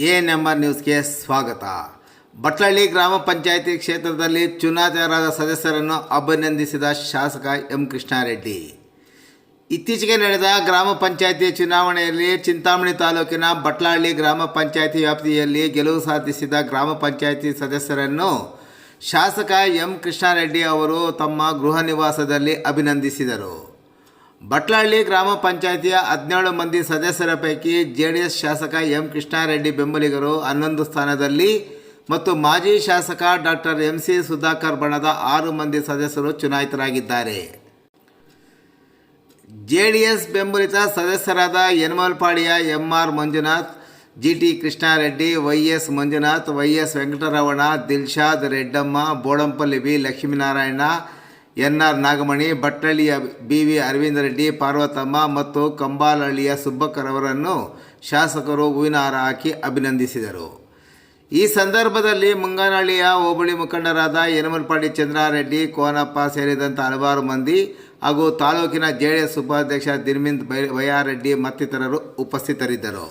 ANMR ನ್ಯೂಸ್ಗೆ ಸ್ವಾಗತ. ಬಟ್ಲಳ್ಳಿ ಗ್ರಾಮ ಪಂಚಾಯಿತಿ ಕ್ಷೇತ್ರದಲ್ಲಿ ಚುನಾಯಿತರಾದ ಸದಸ್ಯರನ್ನು ಅಭಿನಂದಿಸಿದ ಶಾಸಕ ಎಂ ಕೃಷ್ಣಾರೆಡ್ಡಿ. ಇತ್ತೀಚೆಗೆ ನಡೆದ ಗ್ರಾಮ ಪಂಚಾಯಿತಿ ಚುನಾವಣೆಯಲ್ಲಿ ಚಿಂತಾಮಣಿ ತಾಲೂಕಿನ ಬಟ್ಲಳ್ಳಿ ಗ್ರಾಮ ಪಂಚಾಯಿತಿ ವ್ಯಾಪ್ತಿಯಲ್ಲಿ ಗೆಲುವು ಸಾಧಿಸಿದ ಗ್ರಾಮ ಪಂಚಾಯಿತಿ ಸದಸ್ಯರನ್ನು ಶಾಸಕ ಎಂ ಕೃಷ್ಣಾರೆಡ್ಡಿ ಅವರು ತಮ್ಮ ಗೃಹ ನಿವಾಸದಲ್ಲಿ ಅಭಿನಂದಿಸಿದರು. ಬಟ್ಲಳ್ಳಿ ಗ್ರಾಮ ಪಂಚಾಯಿತಿಯ 17 ಮಂದಿ ಸದಸ್ಯರ ಪೈಕಿ ಜೆಡಿಎಸ್ ಶಾಸಕ ಎಂ ಕೃಷ್ಣಾರೆಡ್ಡಿ ಬೆಂಬಲಿಗರು 11 ಸ್ಥಾನದಲ್ಲಿ ಮತ್ತು ಮಾಜಿ ಶಾಸಕ ಡಾಕ್ಟರ್ ಎಂಸಿ ಸುಧಾಕರ್ ಬಣದ 6 ಮಂದಿ ಸದಸ್ಯರು ಚುನಾಯಿತರಾಗಿದ್ದಾರೆ. ಜೆಡಿಎಸ್ ಬೆಂಬಲಿತ ಸದಸ್ಯರಾದ ಯನಮಲಪಾಡಿಯ MR Manjunath, GT Krishnareddy, YS Manjunath, YS Venkataramana, Dilshad Reddamma, Bodampalli B Lakshminarayana, NR Nagamani, ಬಟ್ಲಳ್ಳಿಯ ಬಿವಿ ಅರವಿಂದ ರೆಡ್ಡಿ, ಪಾರ್ವತಮ್ಮ ಮತ್ತು ಕಂಬಾಲಹಳ್ಳಿಯ ಸುಬ್ಬಕ್ಕರವರನ್ನು ಶಾಸಕರು ಹೂವಿನ ಹಾರ ಹಾಕಿ ಅಭಿನಂದಿಸಿದರು. ಈ ಸಂದರ್ಭದಲ್ಲಿ ಮುಂಗನಹಳ್ಳಿಯ ಹೋಬಳಿ ಮುಖಂಡರಾದ ಯನಮಲಪಾಡಿ ಚಂದ್ರಾರೆಡ್ಡಿ, ಕೋನಪ್ಪ ಸೇರಿದಂತೆ ಹಲವಾರು ಮಂದಿ ಹಾಗೂ ತಾಲೂಕಿನ ಜೆಡಿಎಸ್ ಉಪಾಧ್ಯಕ್ಷ ದಿರ್ಮಿಂದ್ ವೈಯಾರೆಡ್ಡಿ ಮತ್ತಿತರರು ಉಪಸ್ಥಿತರಿದ್ದರು.